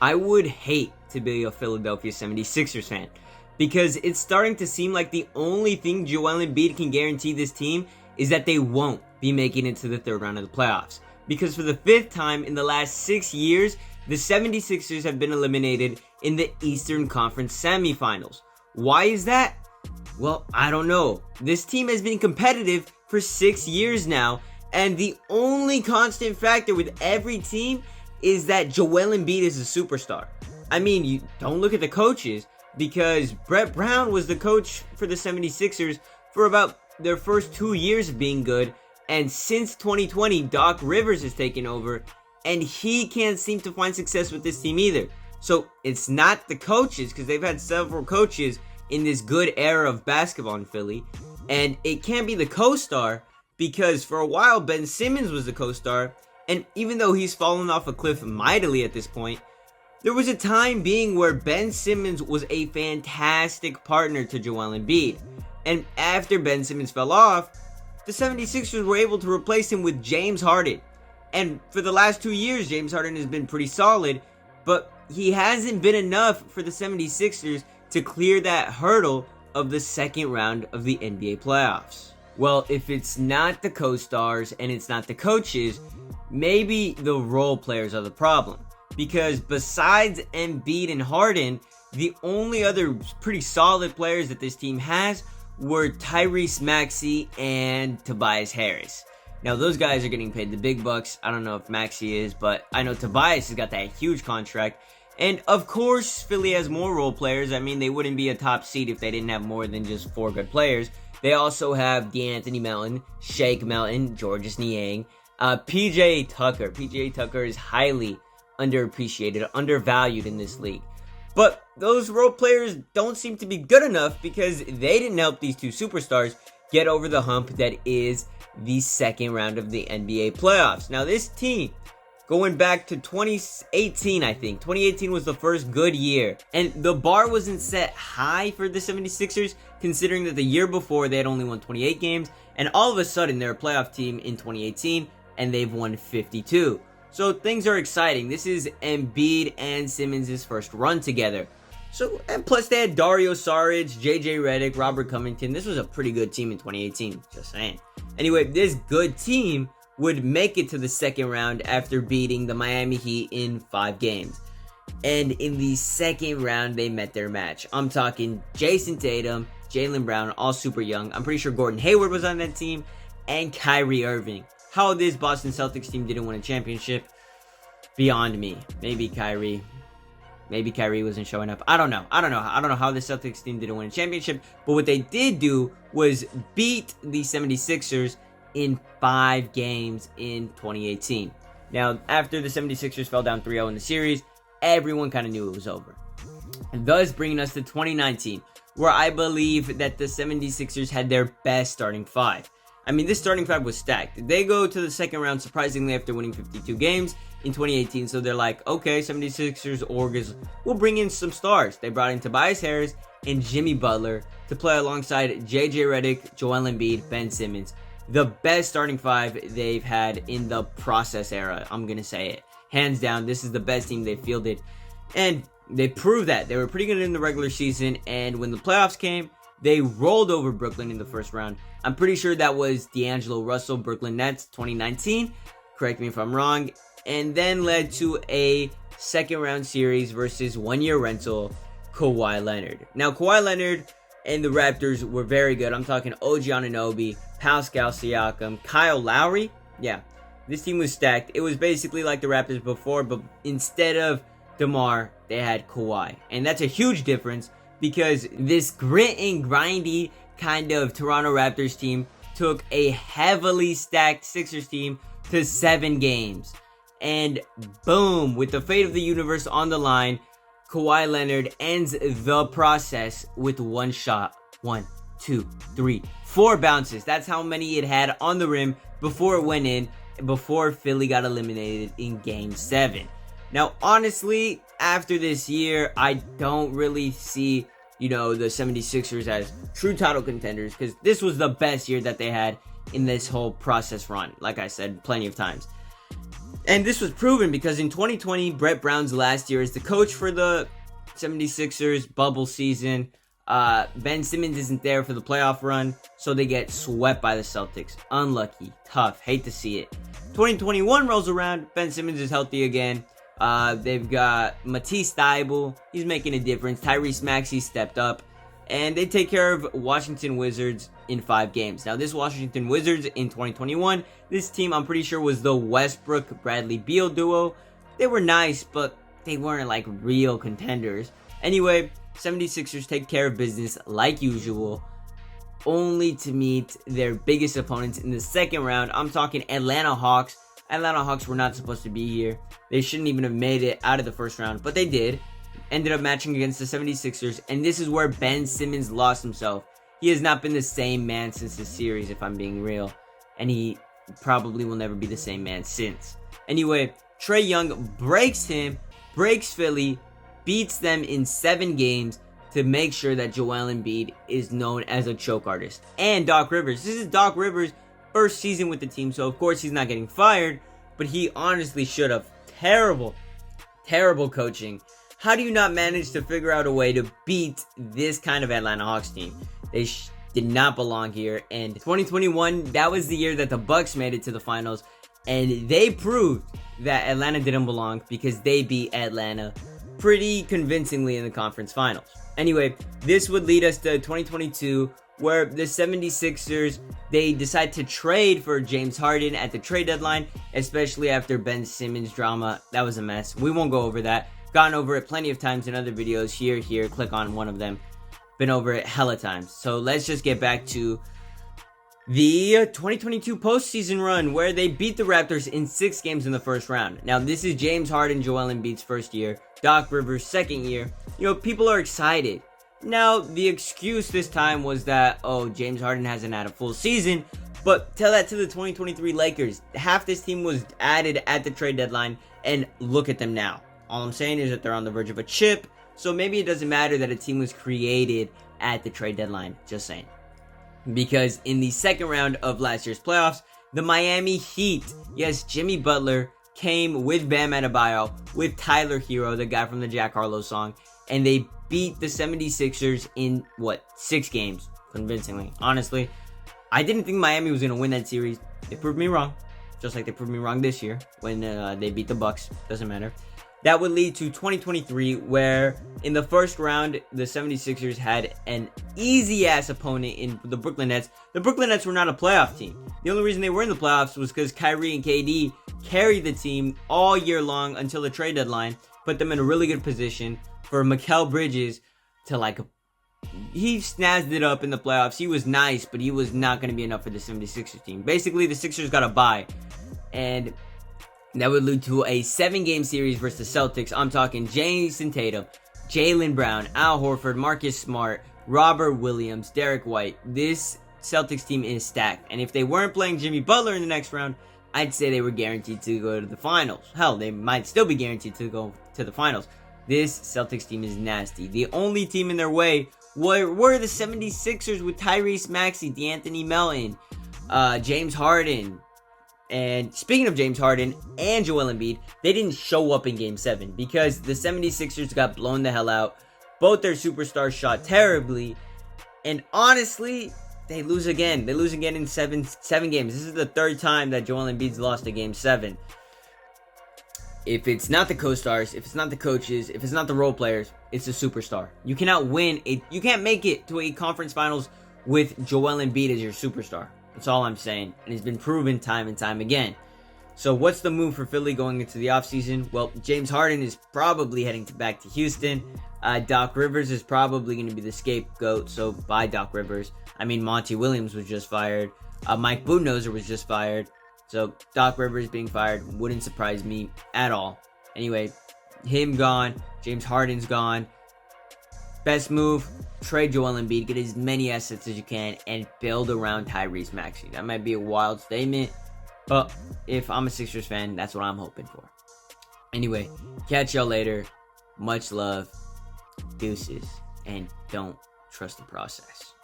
I would hate to be a Philadelphia 76ers fan because it's starting to seem like the only thing Joel Embiid can guarantee this team is that they won't be making it to the third round of the playoffs. Because for the fifth time in the last 6 years, the 76ers have been eliminated in the Eastern Conference semifinals. Why is that? Well, I don't know. This team has been competitive for 6 years now, and the only constant factor with every team is that Joel Embiid is a superstar. I mean, you don't look at the coaches, because Brett Brown was the coach for the 76ers for about their first 2 years of being good, and since 2020, Doc Rivers has taken over, and he can't seem to find success with this team either. So it's not the coaches, because they've had several coaches in this good era of basketball in Philly, and it can't be the co-star, because for a while Ben Simmons was the co-star, and even though he's fallen off a cliff mightily at this point, there was a time being where Ben Simmons was a fantastic partner to Joel Embiid. And after Ben Simmons fell off, the 76ers were able to replace him with James Harden. And for the last 2 years, James Harden has been pretty solid, but he hasn't been enough for the 76ers to clear that hurdle of the second round of the NBA playoffs. Well, if it's not the co-stars and it's not the coaches, maybe the role players are the problem. Because besides Embiid and Harden, the only other pretty solid players that this team has were Tyrese Maxey and Tobias Harris. Now, those guys are getting paid the big bucks. I don't know if Maxey is, but I know Tobias has got that huge contract. And of course, Philly has more role players. I mean, they wouldn't be a top seed if they didn't have more than just 4 good players. They also have DeAnthony Melton, Shake Melton, Georges Niang, PJ Tucker. PJ Tucker is highly underappreciated, undervalued in this league. But those role players don't seem to be good enough because they didn't help these two superstars get over the hump that is the second round of the NBA playoffs. Now, this team, going back to 2018, I think. 2018 was the first good year. And the bar wasn't set high for the 76ers, considering that the year before they had only won 28 games. And all of a sudden, they're a playoff team in 2018, and they've won 52. So things are exciting. This is Embiid and Simmons' first run together. So, and plus they had Dario Saric, JJ Redick, Robert Covington. This was a pretty good team in 2018, just saying. Anyway, this good team would make it to the second round after beating the Miami Heat in 5 games. And in the second round, they met their match. I'm talking Jason Tatum, Jaylen Brown, all super young. I'm pretty sure Gordon Hayward was on that team, and Kyrie Irving. How this Boston Celtics team didn't win a championship, beyond me. Maybe Kyrie wasn't showing up. I don't know how the Celtics team didn't win a championship. But what they did do was beat the 76ers in 5 games in 2018. Now, after the 76ers fell down 3-0 in the series, everyone kind of knew it was over. And thus bringing us to 2019, where I believe that the 76ers had their best starting 5. I mean, this starting 5 was stacked. They go to the second round surprisingly after winning 52 games in 2018. So they're like, okay, 76ers will bring in some stars. They brought in Tobias Harris and Jimmy Butler to play alongside JJ Redick, Joel Embiid, Ben Simmons. The best starting 5 they've had in the process era. I'm going to say it. Hands down, this is the best team they've fielded. And they proved that. They were pretty good in the regular season. And when the playoffs came, they rolled over Brooklyn in the first round. I'm pretty sure that was D'Angelo Russell, Brooklyn Nets, 2019. Correct me if I'm wrong. And then led to a second round series versus one-year rental, Kawhi Leonard. Now, Kawhi Leonard and the Raptors were very good. I'm talking OG Anunoby, Pascal Siakam, Kyle Lowry. Yeah, this team was stacked. It was basically like the Raptors before, but instead of DeMar, they had Kawhi. And that's a huge difference because this grit and grindy kind of Toronto Raptors team took a heavily stacked Sixers team to 7 games. And boom, with the fate of the universe on the line, Kawhi Leonard ends the process with 1 shot. 1, 2, 3, 4 bounces. That's how many it had on the rim before it went in, before Philly got eliminated in Game 7. Now, honestly, after this year, I don't really see, the 76ers as true title contenders, because this was the best year that they had in this whole process run, like I said plenty of times. And this was proven because in 2020, Brett Brown's last year as the coach for the 76ers bubble season, Ben Simmons isn't there for the playoff run, so they get swept by the Celtics. Unlucky, tough, hate to see it. 2021 rolls around, Ben Simmons is healthy again. They've got Matisse Thybulle, he's making a difference. Tyrese Maxey stepped up, and they take care of Washington Wizards in 5 games. Now, this Washington Wizards in 2021, this team I'm pretty sure was the Westbrook-Bradley Beal duo. They were nice, but they weren't like real contenders. Anyway, 76ers take care of business like usual, only to meet their biggest opponents in the second round. I'm talking Atlanta Hawks. Atlanta Hawks were not supposed to be here. They shouldn't even have made it out of the first round, but they did. Ended up matching against the 76ers, and this is where Ben Simmons lost himself. He has not been the same man since the series, if I'm being real, and he probably will never be the same man since. Anyway, Trae Young breaks him, breaks Philly, beats them in 7 games to make sure that Joel Embiid is known as a choke artist. And Doc Rivers. This is Doc Rivers' first season with the team, so of course he's not getting fired, but he honestly should have. Terrible coaching. How do you not manage to figure out a way to beat this kind of Atlanta Hawks team? They did not belong here, and 2021, that was the year that the Bucks made it to the finals, and they proved that Atlanta didn't belong because they beat Atlanta pretty convincingly in the conference finals. Anyway, this would lead us to 2022, where the 76ers, they decide to trade for James Harden at the trade deadline, especially after Ben Simmons drama. That was a mess. We won't go over that. Gone over it plenty of times in other videos. Here, click on one of them. Been over it hella times. So let's just get back to the 2022 postseason run, where they beat the Raptors in 6 games in the first round. Now, this is James Harden, Joel Embiid's first year, Doc Rivers' second year. You know, people are excited. Now, the excuse this time was that, oh, James Harden hasn't had a full season, but tell that to the 2023 Lakers. Half this team was added at the trade deadline, and look at them now. All I'm saying is that they're on the verge of a chip, so maybe it doesn't matter that a team was created at the trade deadline. Just saying. Because in the second round of last year's playoffs, the Miami Heat, yes, Jimmy Butler came with Bam Adebayo, with Tyler Hero, the guy from the Jack Harlow song, and they beat the 76ers in, 6 games, convincingly. Honestly, I didn't think Miami was going to win that series. They proved me wrong, just like they proved me wrong this year when they beat the Bucks. Doesn't matter. That would lead to 2023, where in the first round, the 76ers had an easy-ass opponent in the Brooklyn Nets. The Brooklyn Nets were not a playoff team. The only reason they were in the playoffs was because Kyrie and KD carried the team all year long until the trade deadline, put them in a really good position for Mikal Bridges to, he snazzed it up in the playoffs. He was nice, but he was not going to be enough for the 76ers team. Basically, the Sixers got a bye, and that would lead to a 7-game series versus the Celtics. I'm talking Jason Tatum, Jaylen Brown, Al Horford, Marcus Smart, Robert Williams, Derek White. This Celtics team is stacked. And if they weren't playing Jimmy Butler in the next round, I'd say they were guaranteed to go to the finals. Hell, they might still be guaranteed to go to the finals. This Celtics team is nasty. The only team in their way were the 76ers with Tyrese Maxey, DeAnthony Melton, James Harden. And speaking of James Harden and Joel Embiid, they didn't show up in Game 7 because the 76ers got blown the hell out. Both their superstars shot terribly. And honestly, they lose again. They lose again in seven games. This is the 3rd time that Joel Embiid's lost a Game 7. If it's not the co-stars, if it's not the coaches, if it's not the role players, it's a superstar. You cannot win. You can't make it to a conference finals with Joel Embiid as your superstar. That's all I'm saying, and it's been proven time and time again. So what's the move for Philly going into the offseason? Well, James Harden is probably heading back to Houston. Doc Rivers is probably going to be the scapegoat, so bye Doc Rivers. I mean, Monty Williams was just fired. Mike Budenholzer was just fired. So Doc Rivers being fired wouldn't surprise me at all. Anyway, him gone. James Harden's gone. Best move, trade Joel Embiid, get as many assets as you can, and build around Tyrese Maxey. That might be a wild statement, but if I'm a Sixers fan, that's what I'm hoping for. Anyway, catch y'all later. Much love. Deuces. And don't trust the process.